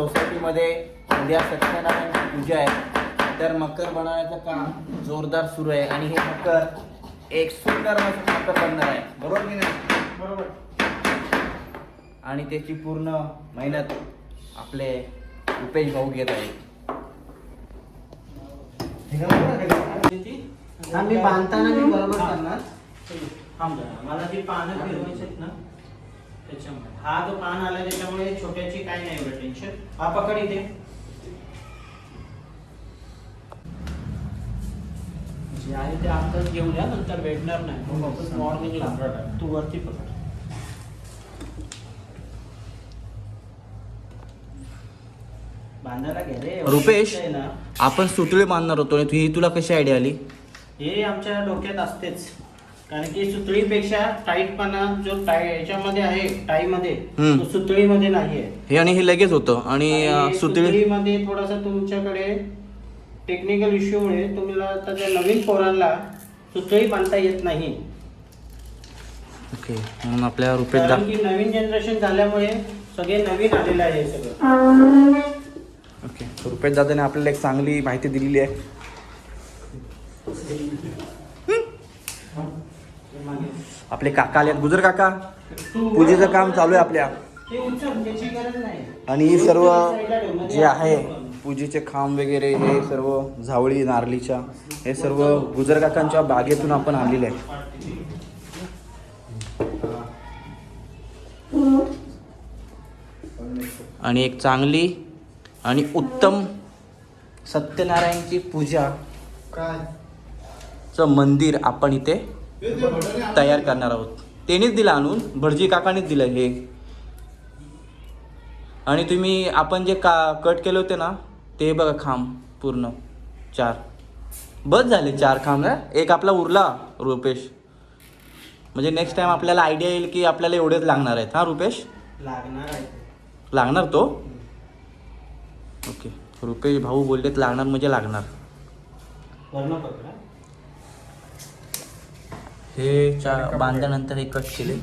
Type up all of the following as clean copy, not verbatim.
सोसायटीमध्ये उद्या सत्यनारायण पूजा आहे, तर मकर बनवण्याचं काम जोरदार सुरू आहे आणि हे मकर एक सुंदर असं मकर बनणार आहे, बरोबर की नाही? बरोबर. आणि त्याची पूर्ण मेहनत आपले रुपेश भाऊ घेत आहेत. मी बांधताना मी बरोबर करणार. मला ती पानं फिरवायची आहेत ना त्याच्यामुळे. हा जो पान आला त्याच्यामुळे छोट्याची काही नाही एवढं टेन्शन. हा पकड इथे. जे आहे ते आताच घेऊन या, नंतर भेटणार नाही. वापस मॉर्निंगला तू वरती पकड. बांधायला गेले रुपेश, आपण सुतळी बांधणार होतो, ही तुला कशी आयडिया आली? हे आमच्या डोक्यात असतेच, कारण की सुतळीपेक्षा टाईटपणा जो याच्यामध्ये आहे टाईमध्ये, तो सुतळीमध्ये नाहीये. हे आणि हे लगेच होतं. आणि सुतळीमध्ये थोडासा तुमच्याकडे टेक्निकल इश्यूमुळे तुम्हाला आता त्या नवीन पोरांना सुतळी बांधता येत नाही. ओके, म्हणून आपल्या रुपेश कारण की नवीन जनरेशन झाल्यामुळे सगळे नवीन आलेलं आहे सगळं. ओके, रुपेश दादाने आपल्याला एक चांगली माहिती दिलेली आहे. आपले काका आले, गुजर काका, पूजेचं काम चालू आहे आपल्या. आणि सर्व जे आहे पूजेचे खांब वगैरे, हे सर्व झावळी नारळीच्या, हे सर्व गुजर काकांच्या बागेतून आपण आणलेले आहे. आणि एक चांगली आणि उत्तम सत्यनारायणची पूजा चं मंदिर आपण इथे तयार करणार आहोत. त्यांनीच दिलं आणून, भटजी काकांनीच दिलं हे. आणि तुम्ही आपण जे कट केले होते ना, ते बघा खांब पूर्ण 4 बस झाले. 4 खांब ना, एक आपला उरला रुपेश. म्हणजे नेक्स्ट टाइम आपल्याला आयडिया येईल की आपल्याला एवढेच लागणार आहेत. हा रुपेश, लागणार तो. ओके, रुपेश भाऊ बोललेत लागणार म्हणजे लागणार. हे बांधल्यानंतर हे कट केले.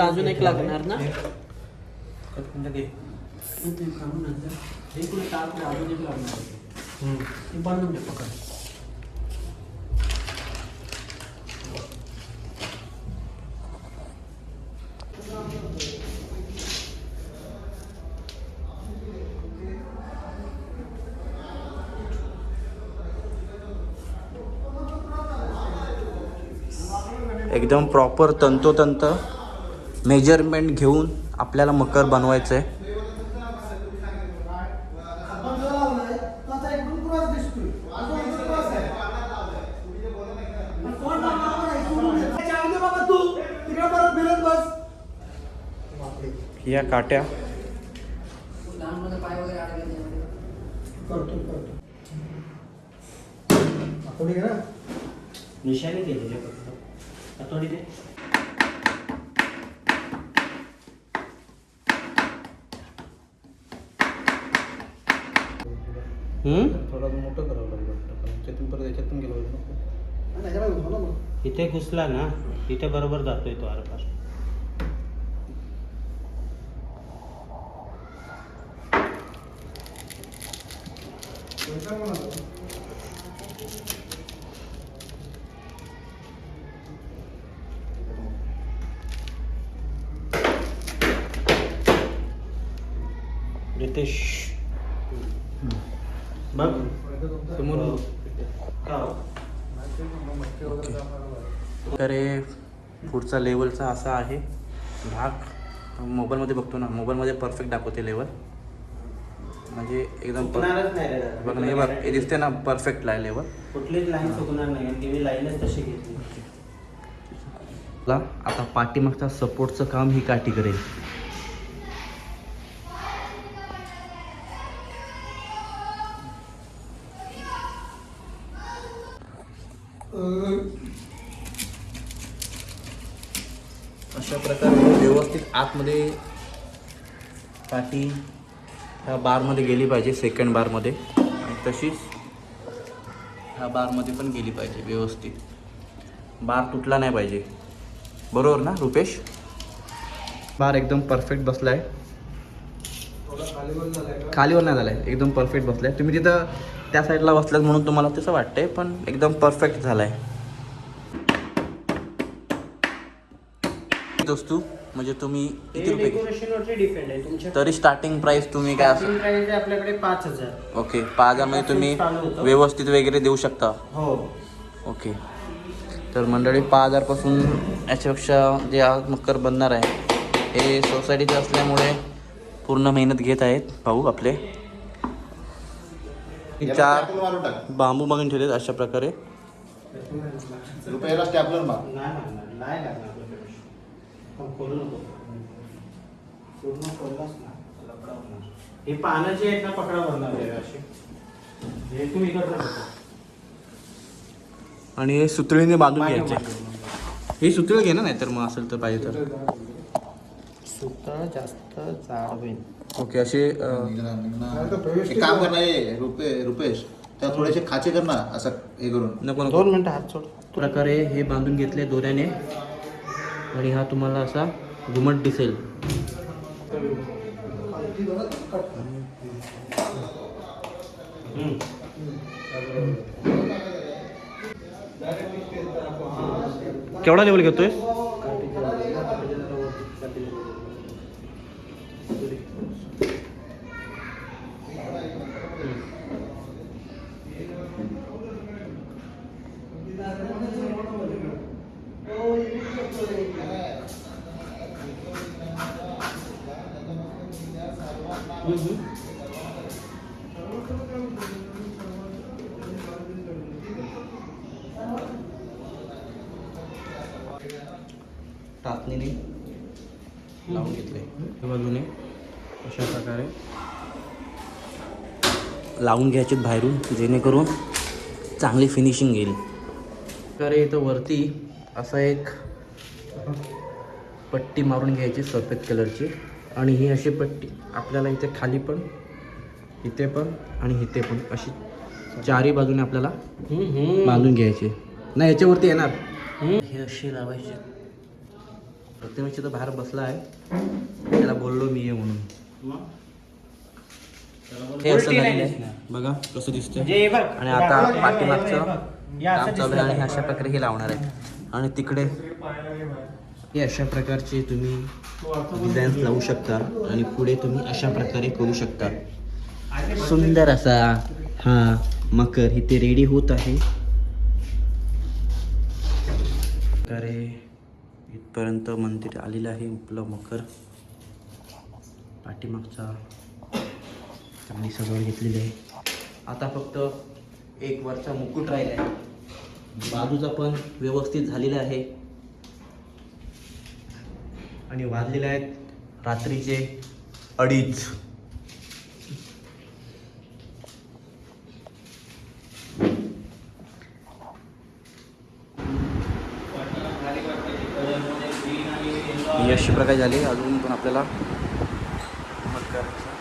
अजून एक लागणार ना. एकदम प्रॉपर तंतोतंत मेजरमेंट घेऊन आपल्याला मकर बनवायचं आहे. या काट्या निशाने केलेले थोडी ते. थोडा मोठं करावं लागलं, परत याच्यातून गेलो. इथे घुसला ना, इथे बरोबर जातोय तो आरपार. रितेश बघ समोर. तर हे पुढचा लेवलचा असा आहे भाग. मोबाईलमध्ये बघतो ना, मोबाईलमध्ये परफेक्ट दाखवते लेवल, म्हणजे एकदम बघ ना, हे बघ, हे दिसते ना परफेक्ट लेवल. कुठलीच लाईन चुकणार नाही, ती लाईनच तशी घेतली. आता पाठीमागचा सपोर्टचं काम ही काठी करेल. अशा प्रकारे व्यवस्थित आतमध्ये काठी ह्या बारमध्ये गेली पाहिजे, सेकंड बारमध्ये, आणि तशीच ह्या बारमध्ये पण गेली पाहिजे व्यवस्थित. बार तुटला नाही पाहिजे, बरोबर ना रुपेश? बार एकदम परफेक्ट बसलाय, खालीवर नाही झालाय, एकदम परफेक्ट बसलाय. तुम्ही तिथं त्या साईडला बसलात म्हणून तुम्हाला तसं वाटतंय, पण एकदम परफेक्ट झालाय. वस्तू म्हणजे तुम्ही किती रुपये डेकोरेशनवरती डिपेंड आहे तुमच्या. तरी स्टार्टिंग प्राइस तुम्ही काय असं? प्राइस आहे आपल्याकडे 5,000. ओके, 5,000 मध्ये तुम्ही चालू होतं. व्यवस्थित वगैरे देऊ शकता. हो. ओके, तर मंडळी 5,000 पासून याच्यापेक्षा जे आज मकर बनणार आहे हे सोसायटीचे असल्यामुळे पूर्ण मेहनत घेत आहेत भाऊ आपले. चार बांबू मागून ठेवलेत अशा प्रकारे. रुपयाला स्टॅपलर मार. नाही लागणार खोलू नको. पूर्ण खोललास ना लपडा होणार. हे पानं जे आहेत ना पकडा बनणार असे. हे तुम्ही इकडचं आणि हे सुतळीने बांधून घ्यायचे. हे सुतळ घे ना, नाही तर मग असेल तर पाहिजे तर. सुतळ जास्त जाड होईल. ओके, असे एक काम कर ना, रुपेश त्या थोडेसे खाचे कर ना, असं हे करून. नको 2 मिनिटं हात सोड. प्रकारे हे बांधून घेतले दोऱ्याने आणि हा तुम्हाला असा घुमट दिसेल. केवढा लेवल घेतोय? टाचणीने लावून घेतले बाजूने अशा प्रकारे लावून घ्यायचे बाहेरून, जेणेकरून चांगली फिनिशिंग येईल. तर इथं वरती असा एक पट्टी मारून घ्यायची सफेद कलरची, आणि ही अशी पट्टी आपल्याला इथे खाली पण, इथे पण आणि इथे पण अशी चारी बाजूने आपल्याला बांधून घ्यायचे. नाही याच्यावरती येणार, हे असे लावायचे. प्रत्येकाची तर बाहेर बसला आहे, त्याला बोललो मी ये म्हणून. हे असं झालेलं आहे बघा कसं दिसतंय. आणि आता पाठीमागचं काम चालू आहे आणि अशा प्रकारे हे लावणार आहे. आणि तिकडे हे अशा प्रकारचे तुम्ही डिझाईन्स लावू शकता आणि पुढे तुम्ही अशा प्रकारे करू शकता. सुंदर असा हा मकर इथे रेडी होत आहे. प्रकारे इथपर्यंत मंदिर आलेलं आहे आपलं मकर. पाठीमागचा चांगली सजावट घेतलेली आहे. आता फक्त एक वरचा मुकुट राहिला आहे, बाजूचा पण व्यवस्थित झालेला आहे. आणि वाजलेले आहेत रात्रीचे 2:30. ही अशी प्रकारे झाली. अजून पण आपल्याला मत करायचं.